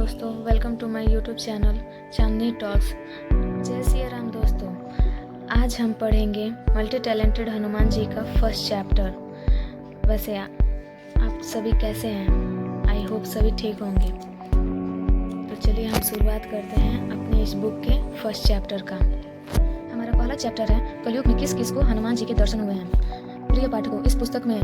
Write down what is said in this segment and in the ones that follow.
दोस्तों, welcome to my YouTube channel Chandni talks. जय श्री राम दोस्तों। आज हम पढ़ेंगे मल्टी टैलेंटेड हनुमान जी का फर्स्ट चैप्टर। वैसे आप सभी कैसे हैं? आई होप सभी ठीक होंगे। तो चलिए हम शुरुआत करते हैं अपने इस बुक के फर्स्ट चैप्टर का। हमारा पहला चैप्टर है कलयुग में किस किस को हनुमान जी के दर्शन हुए हैं। प्रिय पाठकों, इस पुस्तक में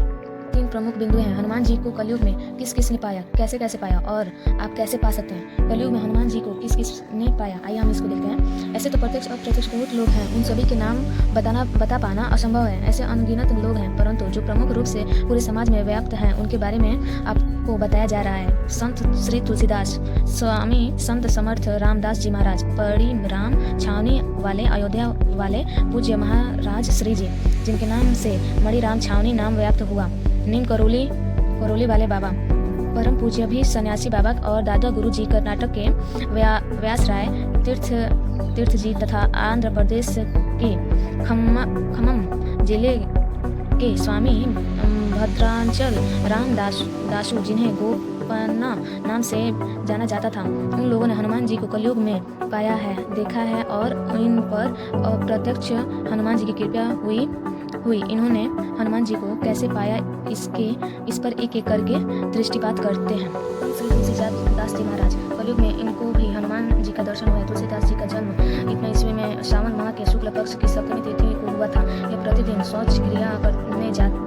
3 प्रमुख बिंदु हैं। हनुमान जी को कलयुग में किस किस ने पाया, कैसे कैसे पाया और आप कैसे पा सकते हैं। कलयुग में हनुमान जी को किस किस ने पाया, आइए हम इसको देखते हैं। ऐसे तो प्रत्यक्ष और अप्रत्यक्ष बहुत लोग हैं, उन सभी के नाम बता पाना असंभव है। ऐसे अनगिनत लोग हैं, परंतु जो प्रमुख रूप से पूरे समाज में व्याप्त हैं उनके बारे में आपको बताया जा रहा है। संत श्री तुलसीदास, स्वामी संत समर्थ रामदास जी महाराज, परिराम छावनी वाले, अयोध्या वाले पूज्य महाराज श्री जी, जिनके नाम से मणिराम छावनी नाम व्याप्त हुआ। नीम करोली वाले बाबा, परम पूज्य भी सन्यासी बाबा और दादा गुरु जी, कर्नाटक के व्यास राय तीर्थ जी तथा आंध्र प्रदेश के खम्मम जिले के स्वामी भद्रांचल राम दासू, जिन्हें गोपन्ना नाम से जाना जाता था। उन लोगों ने हनुमान जी को कलयुग में पाया है, देखा है और इन पर अप्रत्यक्ष हनुमान जी की कृपा हुई। इन्होंने हनुमान जी को कैसे पाया, इस पर एक एक करके दृष्टिपात करते हैं। श्री तुलसीदास जी महाराज, कलयुग में इनको भी हनुमान जी का दर्शन हुआ। तुलसीदास जी का जन्म इतना ईस्वी में सावन माह के शुक्ल पक्ष की सप्तमी तिथि को हुआ था। ये प्रतिदिन शौच क्रिया करने जाते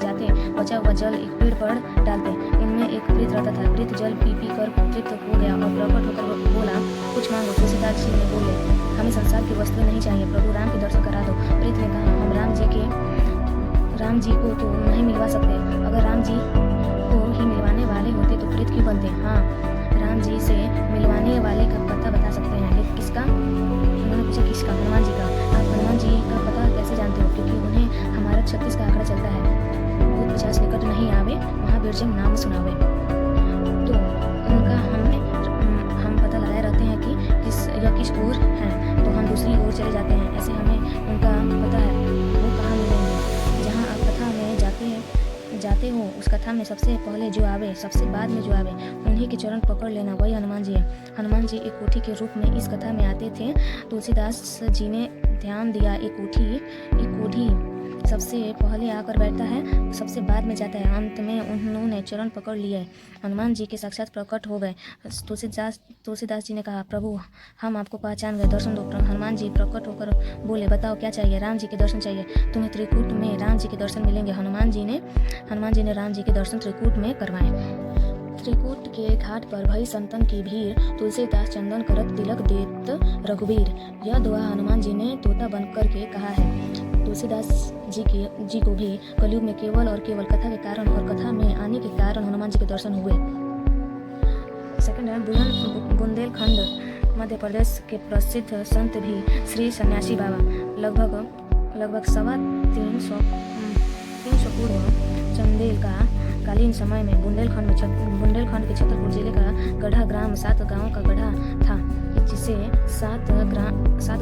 बचा हुआ जल एक पेड़ पर डालते। इनमें एक प्रेत रहता था। प्रेत जल पी कर तृप्त हो गया और प्रकट होकर बोला, कुछ मांगो। तुलसीदास जी ने बोले, हमें संसार की वस्तुएं नहीं चाहिए, प्रभु राम के दर्शन करा दो। प्रेत ने कहा, हम राम जी को तो नहीं मिलवा सकते। अगर राम जी को ही मिलवाने वाले होते तो प्रेत क्यों बनते? हाँ, राम जी से मिलवाने वाले का पता बता सकते हैं। लेकिन किसका? उन्होंने पूछा, किसका? हनुमान जी का। आप हनुमान जी का पता कैसे जानते हो? क्योंकि उन्हें हमारा 36 का आंकड़ा चलता है। भूत पिशाच निकट नहीं आवे, महावीरजन नाम सुनावे। तो उनका हम पता लगाए रहते हैं कि किस ओर है, तो हम दूसरी ओर चले जाते हैं। ऐसे हमें उनका पता है वो कहाँ मिलेंगे। जहाँ आप कथा में जाते हो, उस कथा में सबसे पहले जो आवे, सबसे बाद में जो आवे, उन्हीं के चरण पकड़ लेना, वही हनुमान जी है। हनुमान जी एक कोठी के रूप में इस कथा में आते थे। तुलसीदास जी ने ध्यान दिया, एक कोठी सबसे पहले आकर बैठता है, सबसे बाद में जाता है, अंत में उन्होंने चरण पकड़ लिए। हनुमान जी के साक्षात प्रकट हो गए। तुलसीदास जी ने कहा, प्रभु हम आपको पहचान गए, दर्शन दो। हनुमान जी प्रकट होकर बोले, बताओ क्या चाहिए? राम जी के दर्शन चाहिए। तुम्हें त्रिकूट में राम जी के दर्शन मिलेंगे। हनुमान जी ने राम जी के दर्शन त्रिकूट में करवाए। त्रिकूट के घाट पर भई संतन की भीड़, तुलसीदास चंदन करत तिलक देत रघुवीर। यह दुआ हनुमान जी ने तोता बनकर के कहा है। तुलसीदास जी को भी कलयुग में केवल और केवल कथा के कारण और कथा में आने के कारण हनुमान जी के दर्शन हुए। सेकंड है बुंदेलखंड मध्य प्रदेश के प्रसिद्ध संत भी श्री सन्यासी बाबा, लगभग 350 पूर्व चंदेल का कालीन समय में बुंदेलखंड के छतरपुर जिले का गढ़ा ग्राम 7 गांवों का गढ़ा था, जिसे 7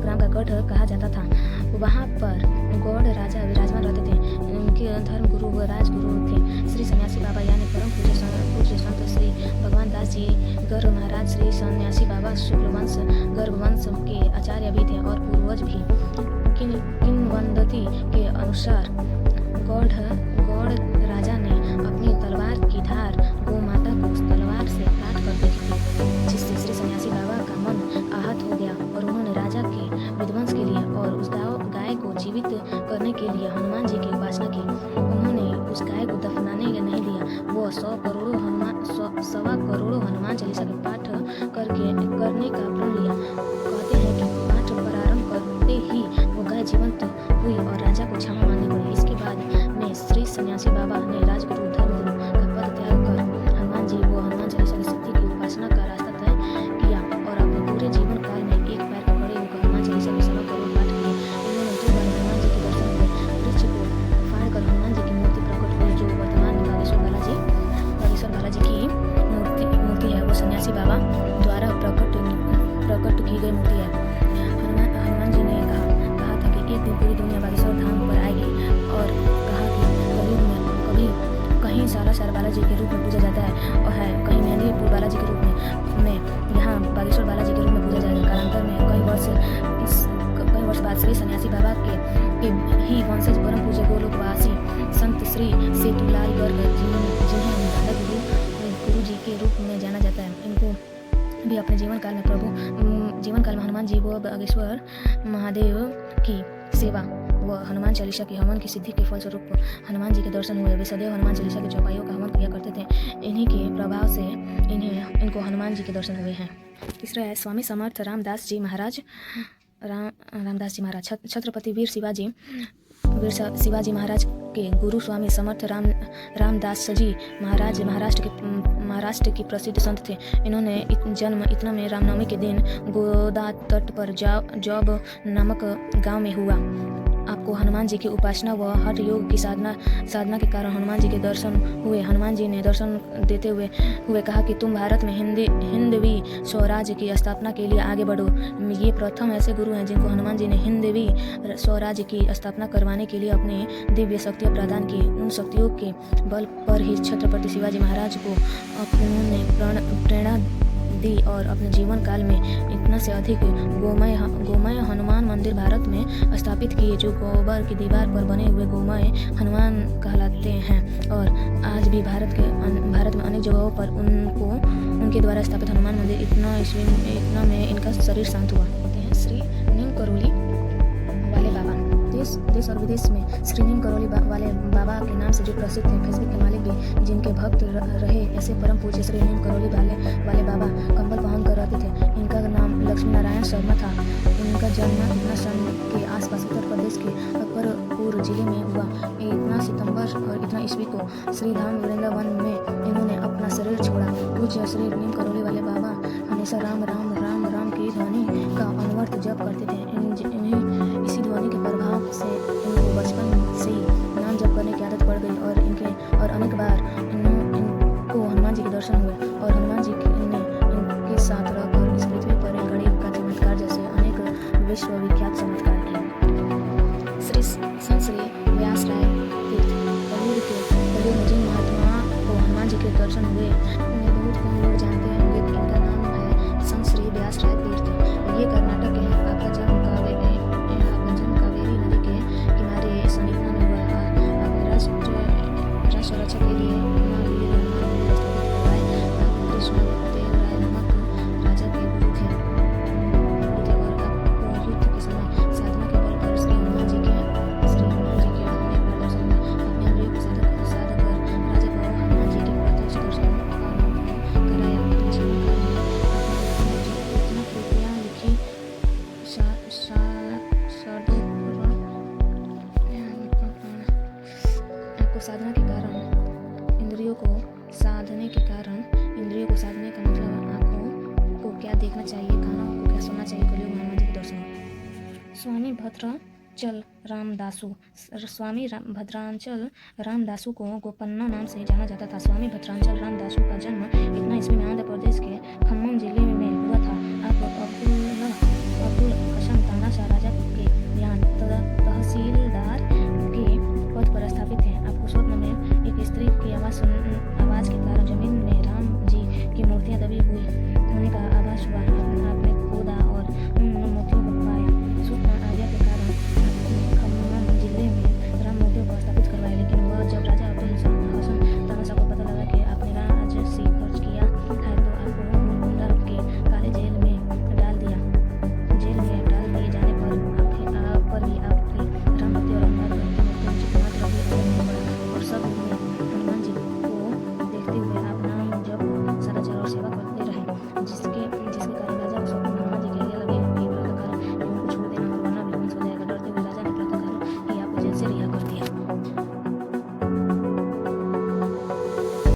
ग्राम का गढ़ कहा जाता था। वहाँ पर गौड़ राजा विराजमान रहते थे। उनके धर्म गुरु व राजगुरु थे श्री सन्यासी बाबा, यानी परम पूज्य संत श्री भगवान दास जी गर्ग महाराज। श्री सन्यासी बाबा शुक्ल वंश गर्ग वंश के आचार्य भी थे और पूर्वज भी। किंवदंती के अनुसार गौड़ राजा ने अपनी तलवार की धार गौ माता को उस तलवार से काट कर दी थी, जिससे श्री सन्यासी बाबा का मन आहत हो गया और उन्होंने राजा के विध्वंस के लिए और उस गाय को जीवित करने के लिए हनुमान जी की उपासना की। उन्होंने उस गाय को दफनाने नहीं दिया। वो 100 करोड़ों हनुमान चालीसा के पाठ करने का प्रण लिया। कहते हैं कि पाठ प्रारंभ करते ही वो गाय जीवंत हुई और राजा को क्षमा मांगनी पड़ी। इसके बाद में श्री सन्यासी बाबा ने राजगुरु धर्मगुरु का पद त्याग कर हनुमान चालीसा की सिद्धि की उपासना का रास्ता तय किया और अपने पूरे जीवन काल में एक पैर पर खड़े होकर हनुमान चालीसा के 100 करोड़ पाठ किए। इन्होंने 2 बार हनुमान जी के दर्शन हुए। वृक्ष को फाड़कर हनुमान जी की मूर्ति प्रकट हुई, जो वर्तमान में बागेश्वर बालाजी की मूर्ति है। वो सन्यासी बाबा द्वारा प्रकट की गई मूर्ति है। हनुमान जी ने कहा था कि एक दिन पूरी दुनिया बागेश्वर धाम पर आएगी और कहा कि कलयुग में कहीं सारा बालाजी के रूप में पूजा जाता है और है, कहीं मेहंदीपुर बालाजी के रूप में यहाँ श्री सन्यासी बाबा के ही वंशज परम पूज्य गोलोकवासी संत श्री सेतुलाल गर्ग जिन्हें बालक गुरु जी के रूप में जाना जाता है, इनको भी अपने जीवन काल में हनुमान जी व बागेश्वर महादेव की सेवा व हनुमान चालीसा की हवन की सिद्धि के फलस्वरूप हनुमान जी के दर्शन हुए। वे सदैव हनुमान चालीसा के चौपाइयों का हवन किया करते थे। इन्हीं के प्रभाव से इनको हनुमान जी के दर्शन हुए हैं। तीसरा है स्वामी समर्थ रामदास जी महाराज। रामदास जी महाराज छत्रपति वीर शिवाजी महाराज के गुरु स्वामी समर्थ रामदास जी महाराज महाराष्ट्र की प्रसिद्ध संत थे। इन्होंने जन्म इतना में रामनवमी के दिन गोदा तट पर जॉब नामक गांव में हुआ। आपको हनुमान जी की उपासना व हठ योग की साधना के कारण हनुमान जी के दर्शन हुए। हनुमान जी ने दर्शन देते हुए कहा कि तुम भारत में हिंदवी स्वराज्य की स्थापना के लिए आगे बढ़ो। ये प्रथम ऐसे गुरु हैं जिनको हनुमान जी ने हिंदवी स्वराज्य की स्थापना करवाने के लिए अपने दिव्य शक्तियाँ प्रदान की। उन शक्तियों के बल पर ही छत्रपति शिवाजी महाराज को उन्होंने प्रेरणा दी और अपने जीवन काल में इतना से अधिक गोमय हनुमान मंदिर भारत में स्थापित किए, जो गोबर की दीवार पर बने हुए गोमय हनुमान कहलाते हैं। और आज भी भारत में अनेक जगहों पर उनके द्वारा स्थापित हनुमान मंदिर इतना में इनका शरीर शांत हुआ। श्री नीम करोली वाले बाबा देश और विदेश में श्री नीम करोली वाले बाबा के नाम से जो प्रसिद्ध हैं। फेसबुक के मालिक भी जिनके भक्त रहे ऐसे परम पूज्य श्री नीम करोली वाले बाबा कंबल पहन कर रहते थे। इनका नाम लक्ष्मी नारायण शर्मा था। इनका जन्म 19 सन के आसपास उत्तर प्रदेश के अकबरपुर जिले में हुआ। 19 सितंबर और 19 ईस्वी को श्रीधाम वृंदावन में इन्होंने अपना शरीर छोड़ा। पूज्य श्री नीम करोली वाले बाबा हमेशा राम राम राम राम की ध्वनि का अनवरत जप करते थे। इसी ध्वनि के प्रभाव से इनको बचपन से ही नाम जप करने की आदत पड़ गई और अनेक बार इनको हनुमान जी के दर्शन हुए और हनुमान जी ने इनके साथ रहकर इस पृथ्वी पर एक गणित का चमत्कार जैसे अनेक विश्वविख्यात चमत्कार किए। श्री व्यास राय तीर्थ कलयुग में जिन महात्मा को हनुमान जी के दर्शन हुए उन्हें बहुत कम लोग जानते होंगे। इनका नाम है संत श्री व्यास राय तीर्थ। ये कर्नाटक है। आपका जन्म कावेरी नदी के किनारे सनिपना में हुआ। आपने राष्ट्र रक्षा के लिए महावीर हनुमान मंदिर स्थापित करवाए। आप कृष्णदेव राय नामक राजा के गुरु थे और आपको युद्ध के समय साधना के बल पर श्री हनुमान जी के अपने प्रदर्शन में अपने इंद्रियों को साधक कर राजा को हनुमान जी के प्रत्यक्ष दर्शन कराया। जीवन काल में इतना कृतियाँ लिखी इंद्रियों को साधने का मतलब आँखों को क्या देखना चाहिए, कानों को क्या सुनना चाहिए। कलयुग में हनुमान जी के दर्शन। स्वामी भद्रांचल रामदासु को गोपन्ना नाम से जाना जाता था। स्वामी भद्रांचल रामदासु का जन्म 19 ईस्वी में आंध्र प्रदेश के खम्मम जिले में हुआ था। आप अब्दुल हसन तानाशाह राजा के यहाँ तहसीलदार के पद पर स्थापित हैं। आपको स्वप्न में एक स्त्री की आवाज़ के कारण जमीन में राम जी की मूर्तियाँ दबी हुई होने का आभास हुआ।